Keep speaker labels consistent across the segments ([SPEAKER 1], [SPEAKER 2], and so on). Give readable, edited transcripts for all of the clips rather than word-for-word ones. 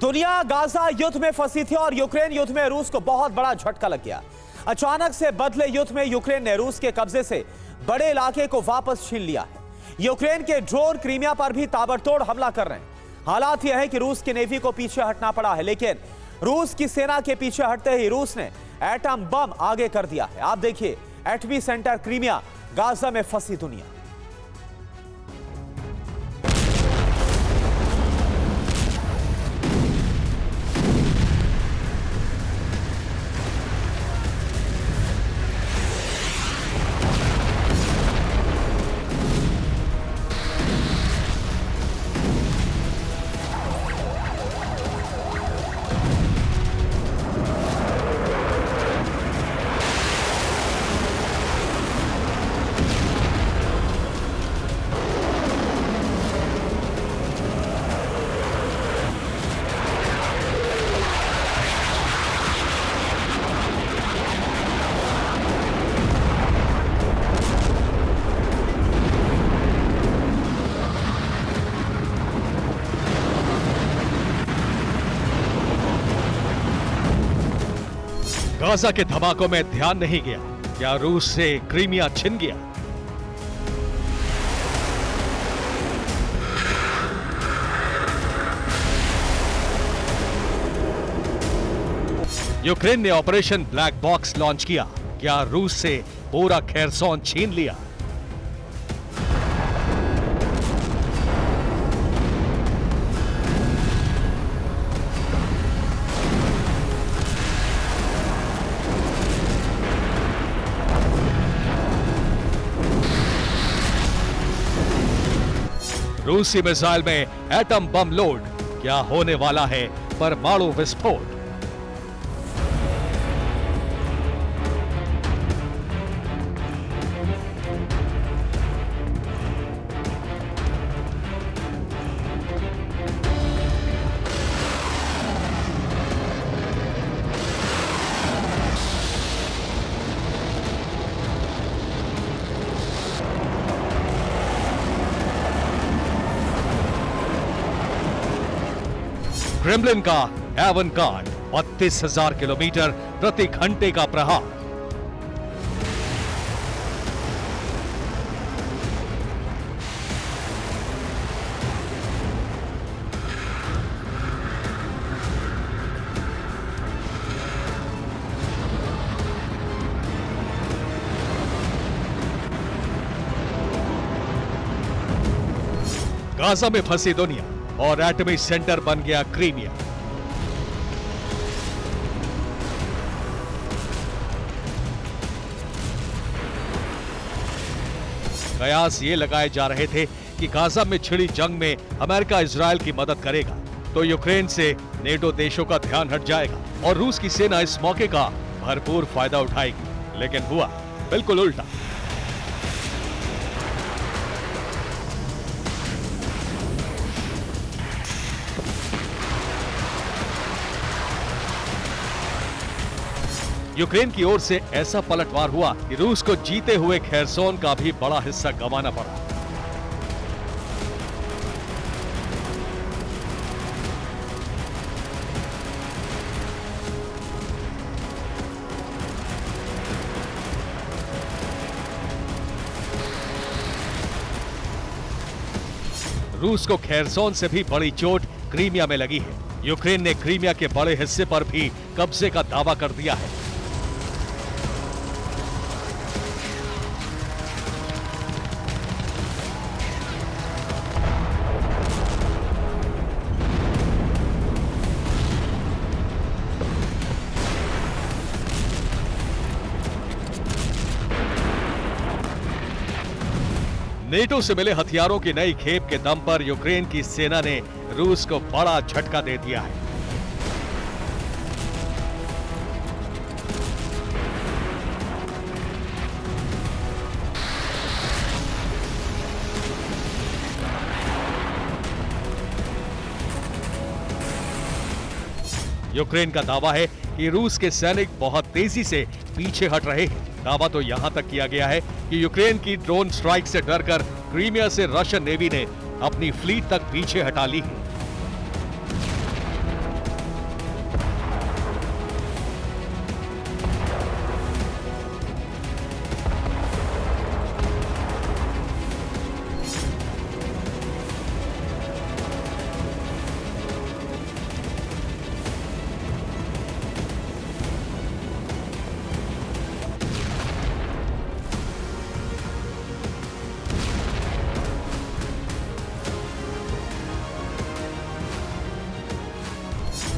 [SPEAKER 1] दुनिया गाजा युद्ध में फंसी थी और यूक्रेन युद्ध में रूस को बहुत बड़ा झटका लग गया। अचानक से बदले युद्ध में यूक्रेन ने रूस के कब्जे से बड़े इलाके को वापस छीन लिया है। यूक्रेन के ड्रोन क्रीमिया पर भी ताबड़तोड़ हमला कर रहे हैं। हालात यह है कि रूस की नेवी को पीछे हटना पड़ा है, लेकिन रूस की सेना के पीछे हटते ही रूस ने एटम बम आगे कर दिया है। आप देखिए, एटमी सेंटर क्रीमिया, गाजा में फंसी दुनिया।
[SPEAKER 2] गाजा के धमाकों में ध्यान नहीं गया, क्या रूस से क्रीमिया छिन गया? यूक्रेन ने ऑपरेशन ब्लैक बॉक्स लॉन्च किया, क्या रूस से पूरा खेरसोन छीन लिया? रूसी मिसाइल में एटम बम लोड, क्या होने वाला है परमाणु विस्फोट? क्रेमलिन का एवन गार्ड, 32,000 किलोमीटर प्रति घंटे का प्रहार। गाजा में फंसी दुनिया और एटमी सेंटर बन गया क्रीमिया। कयास ये लगाए जा रहे थे कि गाजा में छिड़ी जंग में अमेरिका इजरायल की मदद करेगा तो यूक्रेन से नेटो देशों का ध्यान हट जाएगा और रूस की सेना इस मौके का भरपूर फायदा उठाएगी, लेकिन हुआ बिल्कुल उल्टा। यूक्रेन की ओर से ऐसा पलटवार हुआ कि रूस को जीते हुए खेरसोन का भी बड़ा हिस्सा गंवाना पड़ा। रूस को खेरसोन से भी बड़ी चोट क्रीमिया में लगी है। यूक्रेन ने क्रीमिया के बड़े हिस्से पर भी कब्जे का दावा कर दिया है। नेटो से मिले हथियारों की नई खेप के दम पर यूक्रेन की सेना ने रूस को बड़ा झटका दे दिया है। यूक्रेन का दावा है कि रूस के सैनिक बहुत तेजी से पीछे हट रहे हैं। दावा तो यहां तक किया गया है कि यूक्रेन की ड्रोन स्ट्राइक से डरकर क्रीमिया से रशियन नेवी ने अपनी फ्लीट तक पीछे हटा ली है।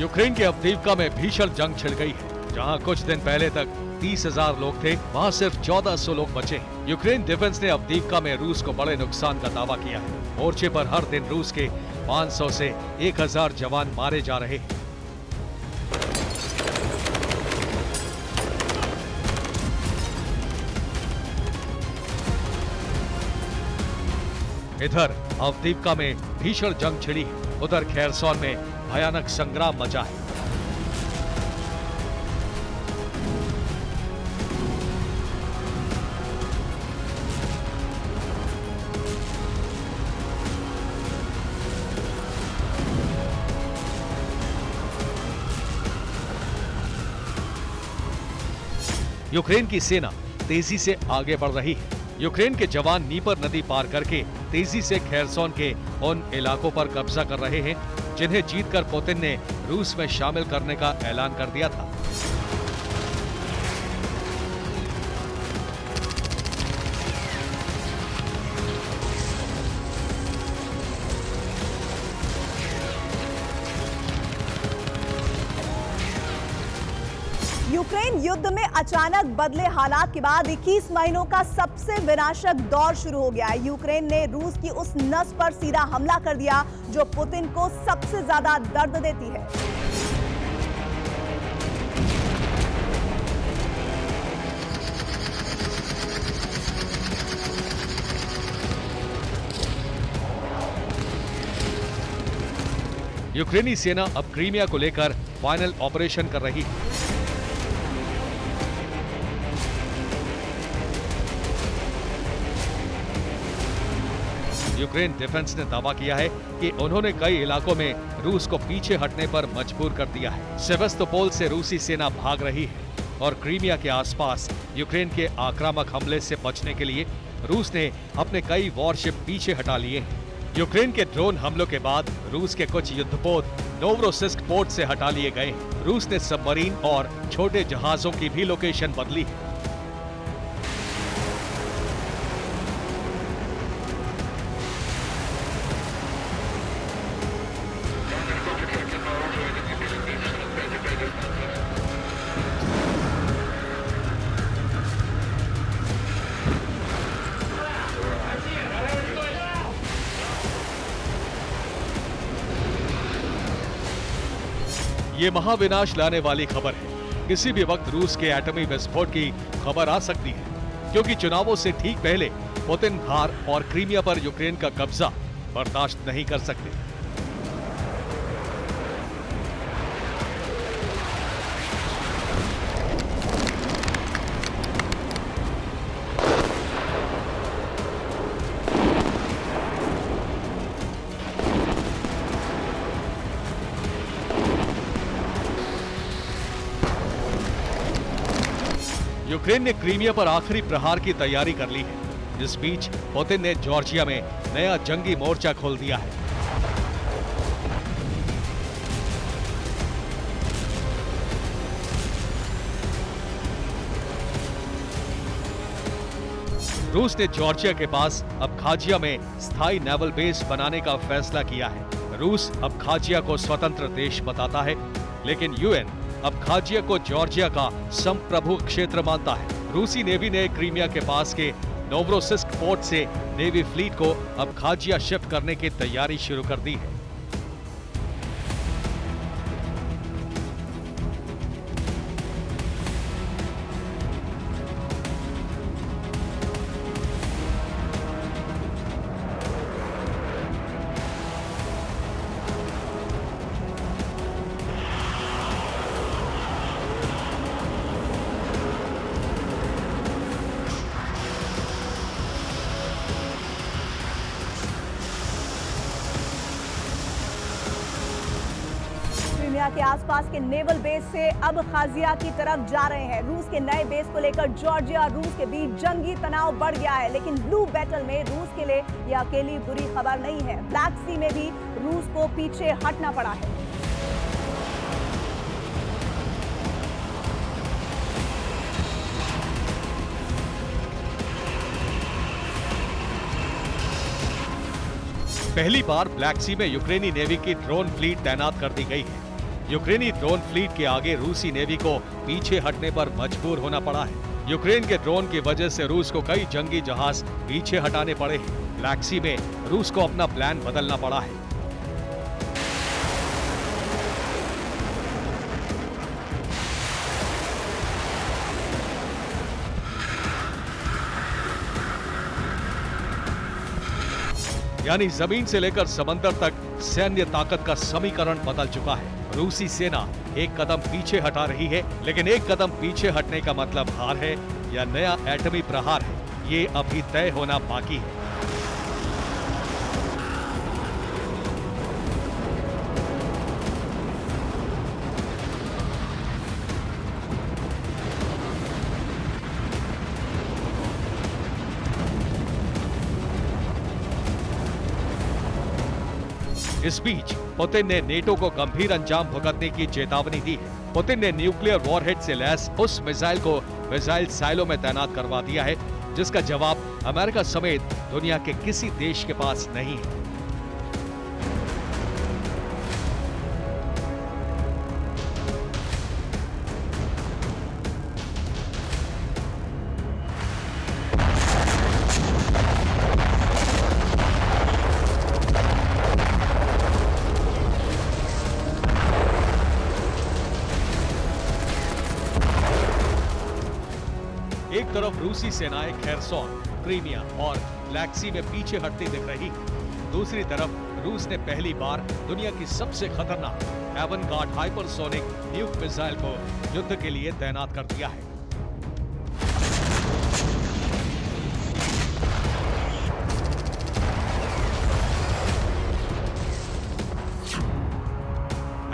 [SPEAKER 2] यूक्रेन के अवदीव्का में भीषण जंग छिड़ गई है। जहां कुछ दिन पहले तक 30,000 लोग थे, वहां सिर्फ 1400 लोग बचे हैं। यूक्रेन डिफेंस ने अवदीव्का में रूस को बड़े नुकसान का दावा किया है। मोर्चे पर हर दिन रूस के 500 से 1000 जवान मारे जा रहे हैं। इधर अवदीव्का में भीषण जंग छिड़ी है, उधर खेरसॉन में भयानक संग्राम मचा है। यूक्रेन की सेना तेजी से आगे बढ़ रही है। यूक्रेन के जवान नीपर नदी पार करके तेजी से खेरसॉन के उन इलाकों पर कब्जा कर रहे हैं जिन्हें जीतकर पुतिन ने रूस में शामिल करने का ऐलान कर दिया था।
[SPEAKER 3] यूक्रेन युद्ध में अचानक बदले हालात के बाद 21 महीनों का सबसे विनाशक दौर शुरू हो गया है। यूक्रेन ने रूस की उस नस पर सीधा हमला कर दिया जो पुतिन को सबसे ज्यादा दर्द देती है।
[SPEAKER 2] यूक्रेनी सेना अब क्रीमिया को लेकर फाइनल ऑपरेशन कर रही है। यूक्रेन डिफेंस ने दावा किया है कि उन्होंने कई इलाकों में रूस को पीछे हटने पर मजबूर कर दिया है। सेवेस्तोपोल से रूसी सेना भाग रही है और क्रीमिया के आसपास यूक्रेन के आक्रामक हमले से बचने के लिए रूस ने अपने कई वॉरशिप पीछे हटा लिए हैं। यूक्रेन के ड्रोन हमलों के बाद रूस के कुछ युद्धपोत नोवरोसिस्क पोर्ट से हटा लिए गए। रूस ने सबमरीन और छोटे जहाजों की भी लोकेशन बदली है। ये महाविनाश लाने वाली खबर है। किसी भी वक्त रूस के एटमी विस्फोट की खबर आ सकती है, क्योंकि चुनावों से ठीक पहले पुतिन हार और क्रीमिया पर यूक्रेन का कब्जा बर्दाश्त नहीं कर सकते। यूक्रेन ने क्रीमिया पर आखिरी प्रहार की तैयारी कर ली है। इस बीच पुतिन ने जॉर्जिया में नया जंगी मोर्चा खोल दिया है। रूस ने जॉर्जिया के पास अबखाजिया में स्थायी नेवल बेस बनाने का फैसला किया है। रूस अबखाजिया को स्वतंत्र देश बताता है, लेकिन यूएन अबखाजिया को जॉर्जिया का संप्रभु क्षेत्र मानता है। रूसी नेवी ने क्रीमिया के पास के नोवरोसिस्क पोर्ट से नेवी फ्लीट को अबखाजिया शिफ्ट करने की तैयारी शुरू कर दी है।
[SPEAKER 3] क्रीमिया के आसपास के नेवल बेस से अब खाजिया की तरफ जा रहे हैं। रूस के नए बेस को लेकर जॉर्जिया और रूस के बीच जंगी तनाव बढ़ गया है, लेकिन ब्लू बैटल में रूस के लिए यह अकेली बुरी खबर नहीं है। ब्लैक सी में भी रूस को पीछे हटना पड़ा है।
[SPEAKER 2] पहली बार ब्लैक सी में यूक्रेनी नेवी की ड्रोन फ्लीट तैनात कर दी गई है। यूक्रेनी ड्रोन फ्लीट के आगे रूसी नेवी को पीछे हटने पर मजबूर होना पड़ा है। यूक्रेन के ड्रोन की वजह से रूस को कई जंगी जहाज पीछे हटाने पड़े हैं। ब्लैक सी में रूस को अपना प्लान बदलना पड़ा है। यानी जमीन से लेकर समंदर तक सैन्य ताकत का समीकरण बदल चुका है। रूसी सेना एक कदम पीछे हटा रही है, लेकिन एक कदम पीछे हटने का मतलब हार है या नया एटमी प्रहार है, ये अभी तय होना बाकी है। इस बीच पुतिन ने नेटो को गंभीर अंजाम भुगतने की चेतावनी दी है। पुतिन ने न्यूक्लियर वॉरहेड से लैस उस मिसाइल को मिसाइल साइलो में तैनात करवा दिया है, जिसका जवाब अमेरिका समेत दुनिया के किसी देश के पास नहीं है। एक तरफ रूसी सेनाएं खेरसोन, क्रीमिया और ब्लैक सी में पीछे हटती दिख रही है। दूसरी तरफ रूस ने पहली बार दुनिया की सबसे खतरनाक एवनगार्ड हाइपरसोनिक न्यूक मिसाइल को युद्ध के लिए तैनात कर दिया है।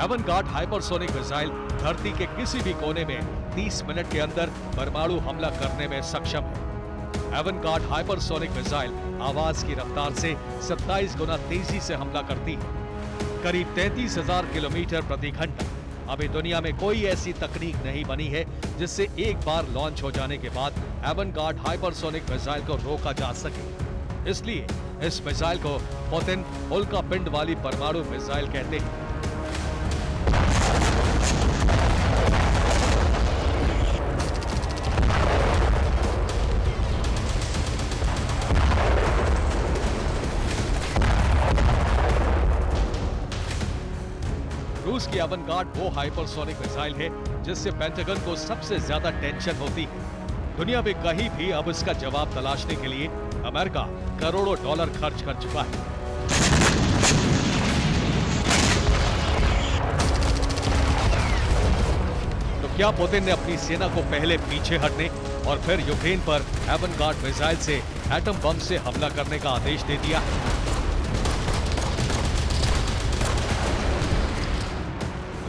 [SPEAKER 2] एवनगार्ड हाइपरसोनिक मिसाइल धरती के किसी भी कोने में 30 मिनट के अंदर परमाणु हमला करने में सक्षम है। एवनगार्ड हाइपरसोनिक मिसाइल आवाज की रफ्तार से 27 गुना तेजी से हमला करती है, करीब 33,000 किलोमीटर प्रति घंटा। अभी दुनिया में कोई ऐसी तकनीक नहीं बनी है जिससे एक बार लॉन्च हो जाने के बाद एवनगार्ड हाइपरसोनिक मिसाइल को रोका जा सके। इसलिए इस मिसाइल को पुतिन उल्का पिंड वाली परमाणु मिसाइल कहते हैं। रूस की एवनगार्ड वो हाइपरसोनिक मिसाइल है जिससे पेंटागन को सबसे ज्यादा टेंशन होती है। दुनिया में कहीं भी अब इसका जवाब तलाशने के लिए अमेरिका करोड़ों डॉलर खर्च कर चुका है। तो क्या पुतिन ने अपनी सेना को पहले पीछे हटने और फिर यूक्रेन पर एवनगार्ड मिसाइल से एटम बम से हमला करने का आदेश दे दिया?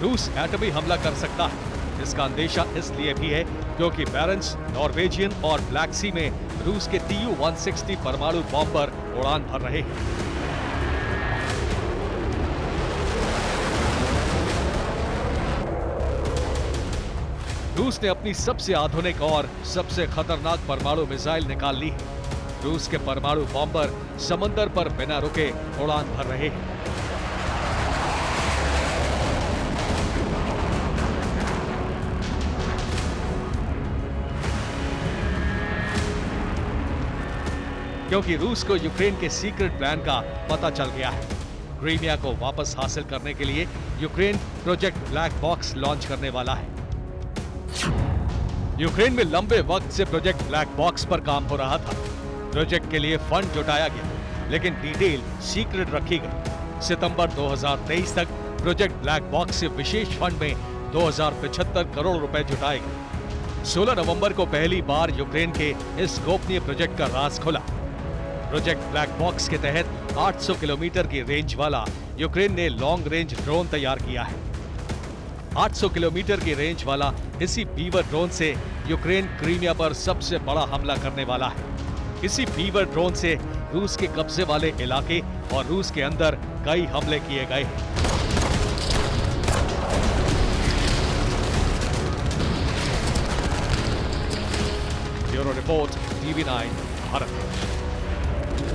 [SPEAKER 2] रूस एटमी हमला कर सकता है। इसका अंदेशा इसलिए भी है क्योंकि बैरेंट्स, नॉर्वेजियन और ब्लैक सी में रूस के Tu-160 परमाणु बॉम्बर उड़ान भर रहे हैं। रूस ने अपनी सबसे आधुनिक और सबसे खतरनाक परमाणु मिसाइल निकाल ली है। रूस के परमाणु बॉम्बर समंदर पर बिना रुके उड़ान भर रहे हैं। क्योंकि रूस को यूक्रेन के सीक्रेट प्लान का पता चल गया है। क्रीमिया को वापस हासिल करने के लिए Ukraine project black box launch करने वाला है। यूक्रेन में लंबे वक्त से प्रोजेक्ट ब्लैक बॉक्स पर काम हो रहा था। प्रोजेक्ट के लिए फंड जुटाया गया, लेकिन डिटेल सीक्रेट रखी गई। सितंबर 2023 तक प्रोजेक्ट ब्लैक बॉक्स से विशेष फंड में 2075 करोड़ रुपए जुटाए गए। 16 नवंबर को पहली बार यूक्रेन के इस गोपनीय प्रोजेक्ट का राज खुला। प्रोजेक्ट ब्लैक बॉक्स के तहत 800 किलोमीटर की रेंज वाला यूक्रेन ने लॉन्ग रेंज ड्रोन तैयार किया है। 800 किलोमीटर की रेंज वाला इसी बीवर ड्रोन से यूक्रेन क्रीमिया पर सबसे बड़ा हमला करने वाला है। इसी बीवर ड्रोन से रूस के कब्जे वाले इलाके और रूस के अंदर कई हमले किए गए। Bureau report, TV9 Bharat.